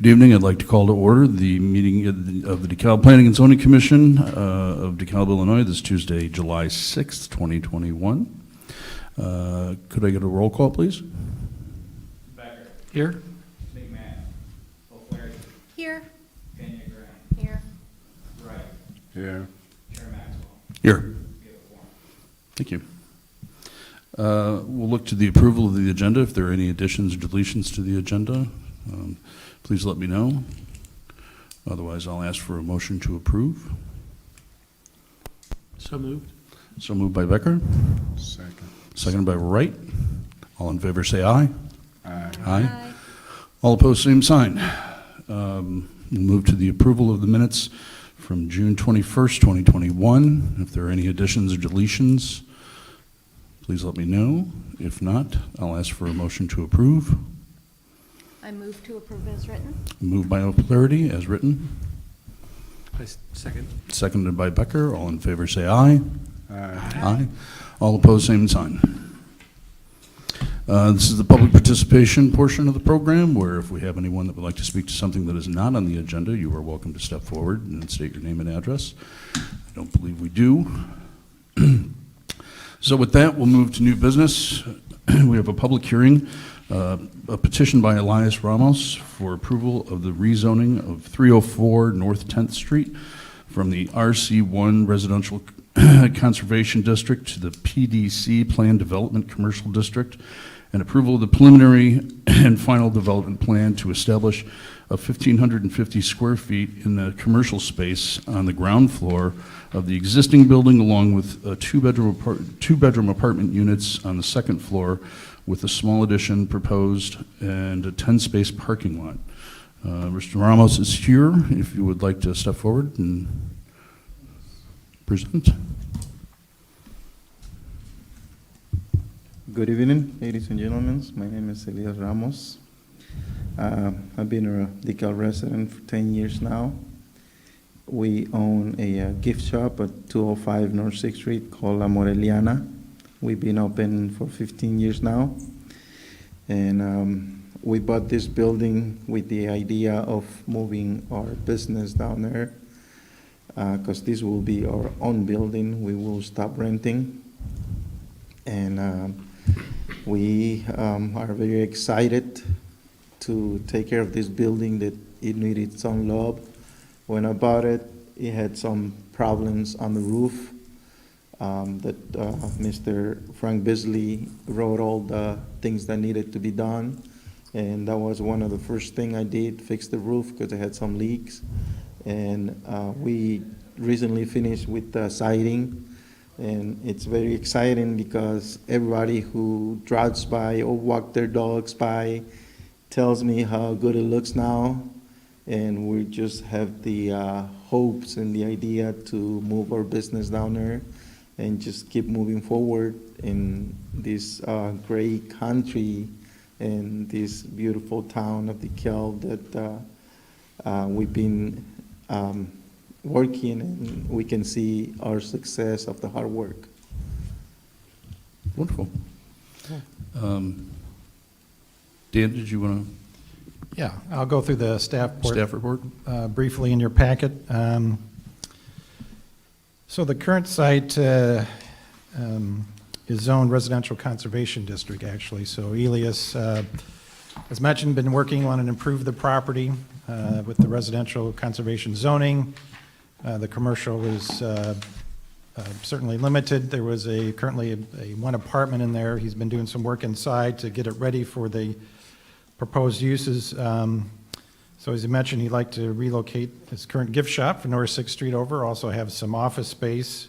Good evening. I'd like to call to order the meeting of the DeKalb Planning and Zoning Commission of DeKalb, Illinois, this Tuesday, July 6th, 2021. Could I get a roll call, please? Becker. Here. McMahon. O'Flaherty. Here. Pena Graham. Here. Wright. Here. Chair Maxwell. Here. We have a quorum. Thank you. We'll look to the approval of the agenda. If there are any additions or deletions to the agenda, please let me know. Otherwise, I'll ask for a motion to approve. So moved. So moved by Becker, Second. seconded by Wright. All in favor say aye. Aye. Aye. All opposed, same sign. We'll move to the approval of the minutes from June 21st, 2021. If there are any additions or deletions, please let me know. If not, I'll ask for a motion to approve. I move to approve as written. Moved by O'Flaherty, as written. Second. Seconded by Becker. All in favor say aye. Aye. Aye. All opposed, same sign. This is the public participation portion of the program, where if we have anyone that would like to speak to something that is not on the agenda, you are welcome to step forward and state your name and address. I don't believe we do. So with that, we'll move to new business. We have a public hearing, a petition by Elias Ramos for approval of the rezoning of 304 North 10th Street from the RC1 Residential Conservation District to the PDC Planned Development Commercial District, and approval of the preliminary and final development plan to establish a 1,550 square feet in the commercial space on the ground floor of the existing building, along with two-bedroom apartment units on the second floor, with a small addition proposed and a 10-space parking lot. Mr. Ramos is here, if you would like to step forward and present. Good evening, ladies and gentlemen. My name is Elias Ramos. I've been a DeKalb resident for 10 years now. We own a gift shop at 205 North 6th Street called La Moreliana. We've been open for 15 years now. And we bought this building with the idea of moving our business down there, because this will be our own building. We will stop renting. And we are very excited to take care of this building that it needed some love. When I bought it, it had some problems on the roof that Mr. Frank Bisley wrote all the things that needed to be done. And that was one of the first things I did, fix the roof because it had some leaks. And we recently finished with the siding. And it's very exciting because everybody who drives by or walk their dogs by tells me how good it looks now. And we just have the hopes and the idea to move our business down there and just keep moving forward in this great country and this beautiful town of DeKalb that we've been working, and we can see our success of the hard work. Wonderful. Dan, did you want Yeah, I'll go through the staff to report staff report? briefly in your packet. So the current site is zoned residential conservation district, actually. So Elias, as mentioned, been working on and improve the property with the residential conservation zoning. The commercial is certainly limited. There was currently a one apartment in there. He's been doing some work inside to get it ready for the proposed uses. So as he mentioned, he'd like to relocate his current gift shop from North 6th Street over, also have some office space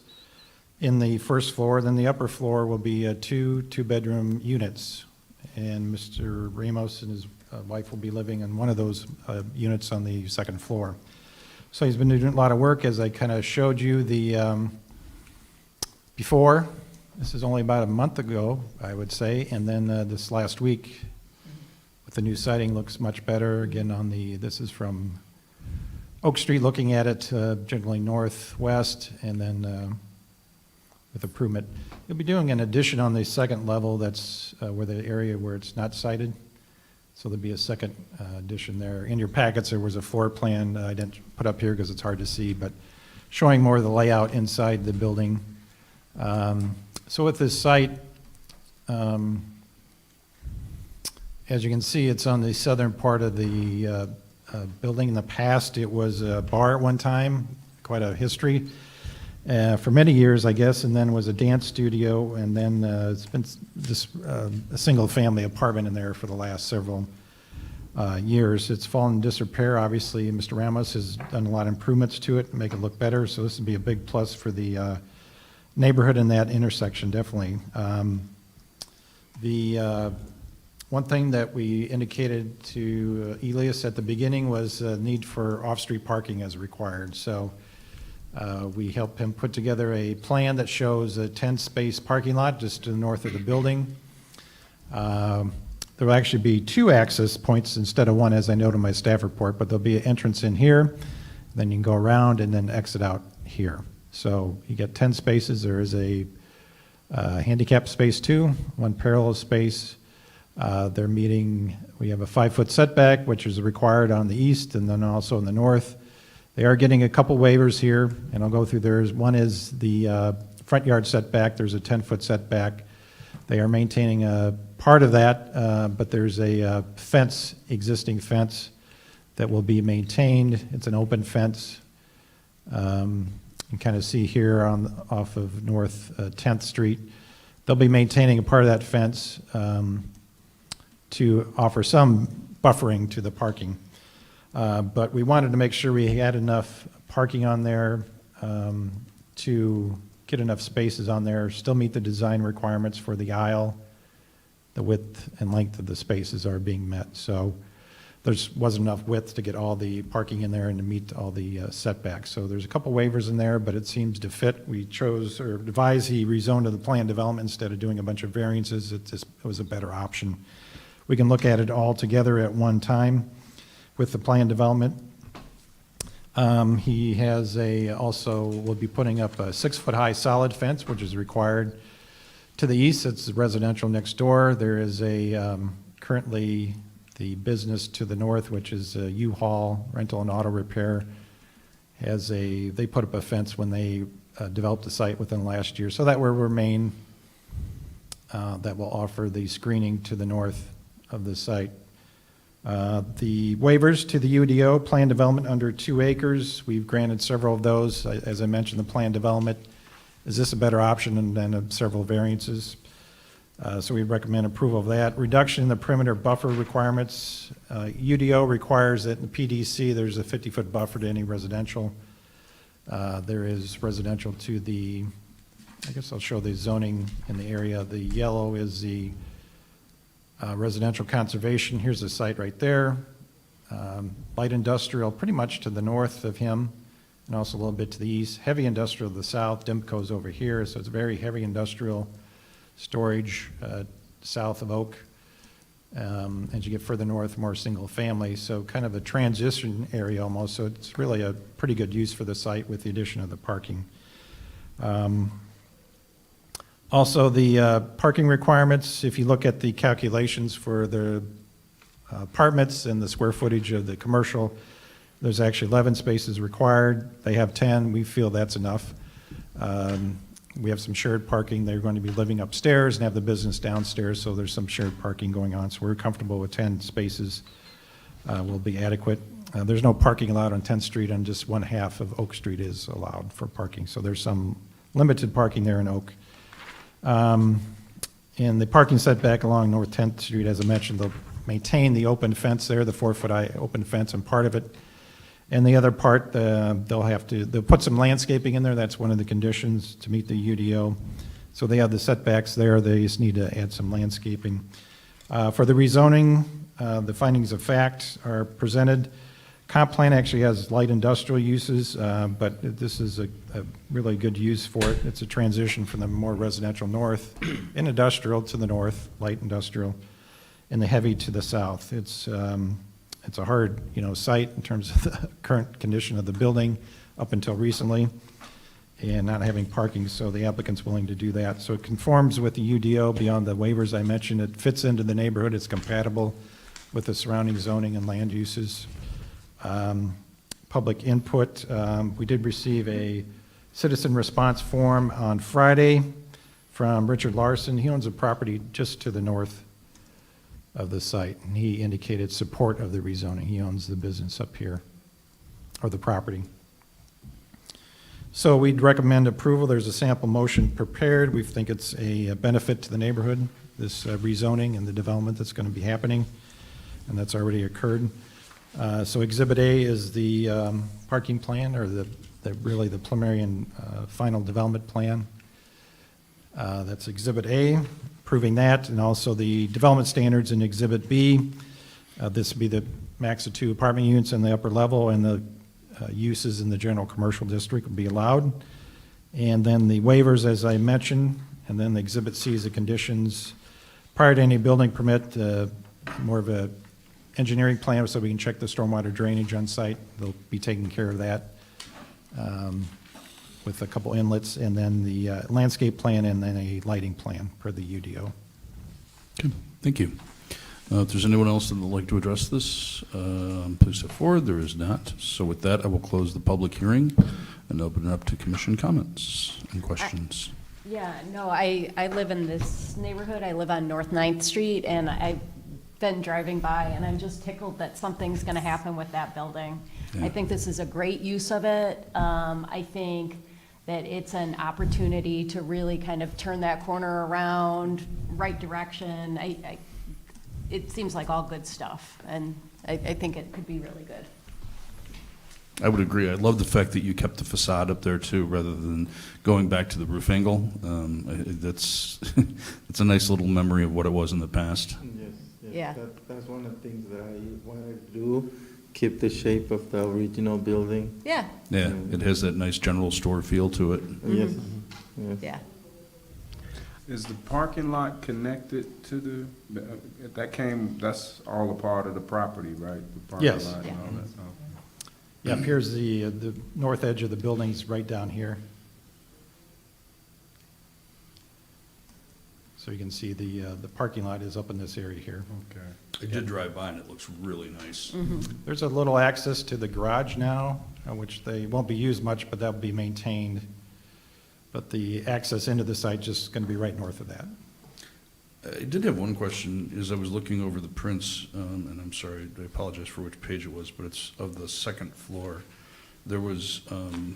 in the first floor. Then the upper floor will be two-bedroom units. And Mr. Ramos and his wife will be living in one of those units on the second floor. So he's been doing a lot of work, as I kind of showed you the before. This is only about a month ago, I would say, and then this last week with the new siding looks much better. Again, this is from Oak Street, looking at it generally northwest, and then with improvement. You'll be doing an addition on the second level. That's where the area where it's not sided. So there'll be a second addition there. In your packets, there was a floor plan I didn't put up here because it's hard to see, but showing more of the layout inside the building. So with this site, as you can see, it's on the southern part of the building. In the past, it was a bar at one time, quite a history. For many years, I guess, and then was a dance studio, and then it's been just a single-family apartment in there for the last several years. It's fallen in disrepair. Obviously, Mr. Ramos has done a lot of improvements to it, make it look better, so this would be a big plus for the neighborhood in that intersection, definitely. The one thing that we indicated to Elias at the beginning was a need for off-street parking as required. So we helped him put together a plan that shows a 10-space parking lot just to the north of the building. There will actually be 2 access points instead of 1, as I noted in my staff report, but there'll be an entrance in here, then you can go around and then exit out here. So you get 10 spaces. There is a handicap space too, 1 parallel space. They're meeting, we have a 5-foot setback, which is required on the east and then also in the north. They are getting a couple waivers here, and I'll go through theirs. One is the front yard setback. There's a 10-foot setback. They are maintaining a part of that, but there's a fence, existing fence, that will be maintained. It's an open fence. You can kind of see here off of North 10th Street. They'll be maintaining a part of that fence to offer some buffering to the parking. But we wanted to make sure we had enough parking on there to get enough spaces on there, still meet the design requirements for the aisle. The width and length of the spaces are being met. So there wasn't enough width to get all the parking in there and to meet all the setbacks. So there's a couple waivers in there, but it seems to fit. We chose or advised he rezone to the planned development instead of doing a bunch of variances. It was a better option. We can look at it all together at one time with the planned development. He has also will be putting up a 6-foot high solid fence, which is required. To the east, it's residential next door. There is currently the business to the north, which is a U-Haul rental and auto repair. They put up a fence when they developed the site within last year, so that will remain. That will offer the screening to the north of the site. The waivers to the UDO, planned development under 2 acres, we've granted several of those. As I mentioned, the planned development, is this a better option than several variances? So we recommend approval of that. Reduction in the perimeter buffer requirements. UDO requires that in the PDC there's a 50-foot buffer to any residential. There is residential to the, I guess I'll show the zoning in the area. The yellow is the residential conservation. Here's the site right there. Light industrial pretty much to the north of him and also a little bit to the east. Heavy industrial to the south. Dimco's over here, so it's very heavy industrial storage south of Oak. As you get further north, more single family, so kind of a transition area almost, so it's really a pretty good use for the site with the addition of the parking. Also, the parking requirements, if you look at the calculations for the apartments and the square footage of the commercial, there's actually 11 spaces required. They have 10. We feel that's enough. We have some shared parking. They're going to be living upstairs and have the business downstairs, so there's some shared parking going on. So we're comfortable with 10 spaces will be adequate. There's no parking allowed on 10th Street, and just 1/2 of Oak Street is allowed for parking. So there's some limited parking there in Oak. And the parking setback along North 10th Street, as I mentioned, they'll maintain the open fence there, the 4-foot high open fence, and part of it. And the other part, they'll put some landscaping in there. That's one of the conditions to meet the UDO. So they have the setbacks there. They just need to add some landscaping. For the rezoning, the findings of fact are presented. Comp plan actually has light industrial uses, but this is a really good use for it. It's a transition from the more residential north and industrial to the north, light industrial, and the heavy to the south. It's a hard, site in terms of the current condition of the building up until recently, and not having parking, so the applicant's willing to do that. So it conforms with the UDO beyond the waivers I mentioned. It fits into the neighborhood. It's compatible with the surrounding zoning and land uses. Public input, we did receive a citizen response form on Friday from Richard Larson. He owns a property just to the north of the site, and he indicated support of the rezoning. He owns the business up here, or the property. So we'd recommend approval. There's a sample motion prepared. We think it's a benefit to the neighborhood, this rezoning and the development that's going to be happening, and that's already occurred. So Exhibit A is the parking plan, or really the preliminary and final development plan. That's Exhibit A, approving that, and also the development standards in Exhibit B. This would be the max of 2 apartment units in the upper level, and the uses in the general commercial district would be allowed. And then the waivers, as I mentioned, and then the Exhibit C is the conditions. Prior to any building permit, more of a engineering plan so we can check the stormwater drainage on site. They'll be taking care of that with a couple inlets, and then the landscape plan, and then a lighting plan per the UDO. Okay, thank you. If there's anyone else that would like to address this, please step forward. There is not. So with that, I will close the public hearing and open it up to commission comments and questions. Yeah, no, I live in this neighborhood. I live on North 9th Street, and I've been driving by, and I'm just tickled that something's going to happen with that building. Yeah. I think this is a great use of it. I think that it's an opportunity to really kind of turn that corner around, right direction. It seems like all good stuff, and I think it could be really good. I would agree. I love the fact that you kept the facade up there too, rather than going back to the roof angle. That's it's a nice little memory of what it was in the past. Yes, Yeah. That's one of the things that I wanted to do, keep the shape of the original building. Yeah, Yeah, it has that nice general store feel to it. Yes, yes. yeah. Is the parking lot connected to that's all a part of the property, right? The parking Yes. lot and Yeah. all that stuff. Yeah, here's the north edge of the buildings right down here. So you can see the parking lot is up in this area here. Okay. I did drive by and it looks really nice. There's a little access to the garage now, which they won't be used much, but that'll be maintained. But the access into the site just going to be right north of that. I did have one question, as I was looking over the prints, and I'm sorry, I apologize for which page it was, but it's of the second floor. There was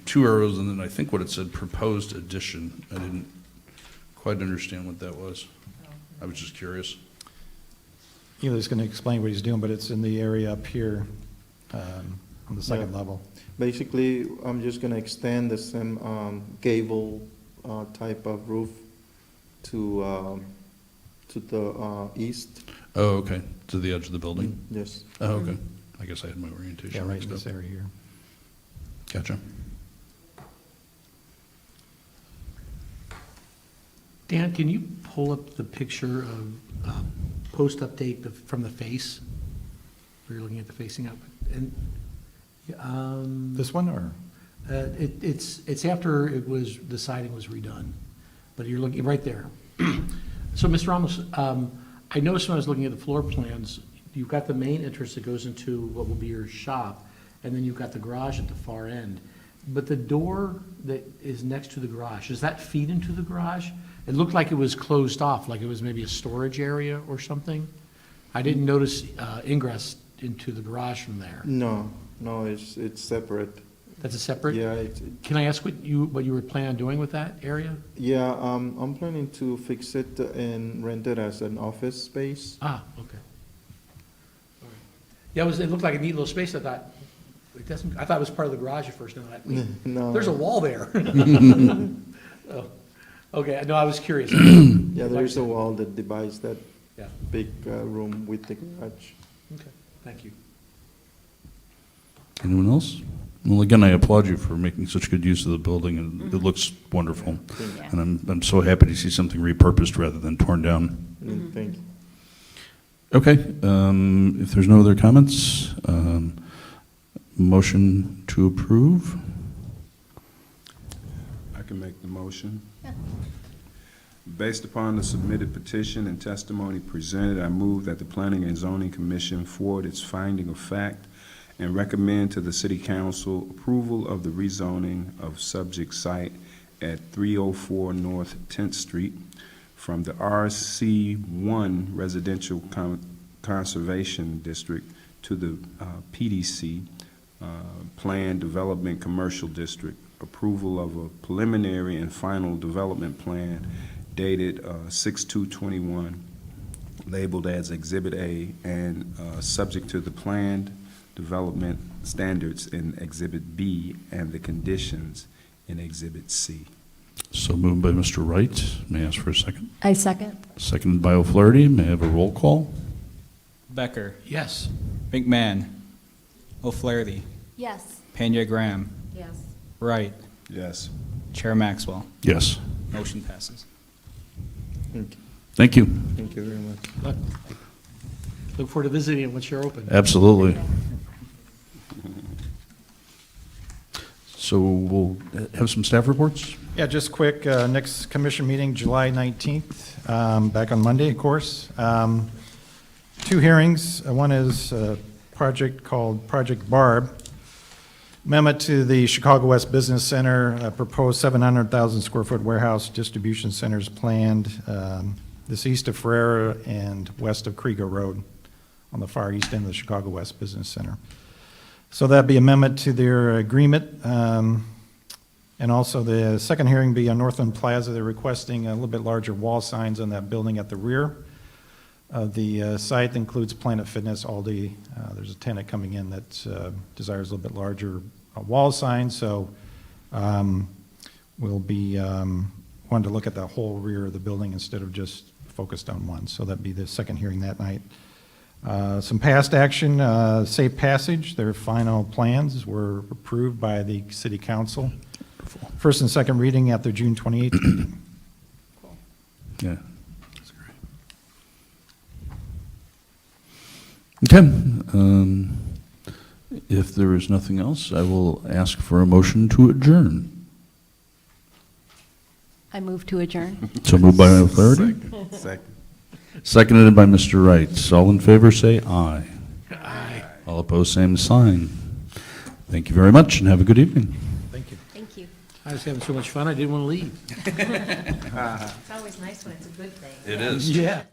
2 arrows, and then I think what it said, proposed addition. I didn't quite understand what that was. I was just curious. Eli's going to explain what he's doing, but it's in the area up here on the second Yeah. level. Basically, I'm just gonna extend the same gable type of roof to the east. Oh, okay, to the edge of the building? Yes. Oh, okay. I guess I had my orientation Yeah, right mixed in this up. area here. Gotcha. Dan, can you pull up the picture of post update from the face? Where you're looking at the facing up, and This one, or? it's after the siding was redone, but you're looking right there. So, Mr. Ramos, I noticed when I was looking at the floor plans, you've got the main entrance that goes into what will be your shop, and then you've got the garage at the far end. But the door that is next to the garage, does that feed into the garage? It looked like it was closed off, like it was maybe a storage area or something. I didn't notice ingress into the garage from there. No, it's separate. That's a separate? Yeah, Can I ask what you were planning on doing with that area? yeah. I'm planning to fix it and rent it as an office space. Ah, okay. All right. Yeah, it looked like a neat little space. I thought it was part of the garage at first. No. There's a wall there. Oh, okay, no, I was curious. Yeah, there is a wall that divides that Yeah, big room with the garage. okay, thank you. Anyone else? Well, again, I applaud you for making such good use of the building, and it looks wonderful. Yeah. And I'm so happy to see something repurposed rather than torn down. Thank you. Okay, if there's no other comments, motion to approve? I can make the motion. Yeah. Based upon the submitted petition and testimony presented, I move that the Planning and Zoning Commission forward its finding of fact and recommend to the City Council approval of the rezoning of subject site at 304 North 10th Street from the RC1 Residential Conservation District to the PDC Planned Development Commercial District. Approval of a preliminary and final development plan dated 6/2/21, labeled as Exhibit A, and subject to the planned development standards in Exhibit B and the conditions in Exhibit C. So moved by Mr. Wright. May I ask for a second? I second. Seconded by O'Flaherty. May I have a roll call? Becker, Yes. McMahon, O'Flaherty, Yes. Pena Graham, Yes. Wright, Yes. Chair Maxwell. Yes. Motion passes. Thank you. Thank you very much. Look forward to visiting it once you're open. Absolutely. So we'll have some staff reports? Yeah, just quick, next commission meeting, July 19th, back on Monday, of course. Two hearings. One is a project called Project Barb, amendment to the Chicago West Business Center, a proposed 700,000 square foot warehouse distribution centers planned this east of Ferrera and west of Krieger Road on the far east end of the Chicago West Business Center. So that'd be amendment to their agreement. And also the second hearing be on Northland Plaza. They're requesting a little bit larger wall signs on that building at the rear of the site. That includes Planet Fitness, Aldi. There's a tenant coming in that desires a little bit larger wall signs. So we'll be wanting to look at the whole rear of the building instead of just focused on one. So that'd be the second hearing that night. Some past action, safe passage. Their final plans were approved by the city council. First and second reading at their June 28th meeting. Yeah. That's great. Okay. If there is nothing else, I will ask for a motion to adjourn. I move to adjourn. So moved by O'Flaherty, Second. seconded by Mr. Wright. All in favor, say aye. Aye. All opposed, same sign. Thank you very much, and have a good evening. Thank you. Thank you. I was having so much fun, I didn't want to leave. It's always nice when it's a good thing. It is. Yeah.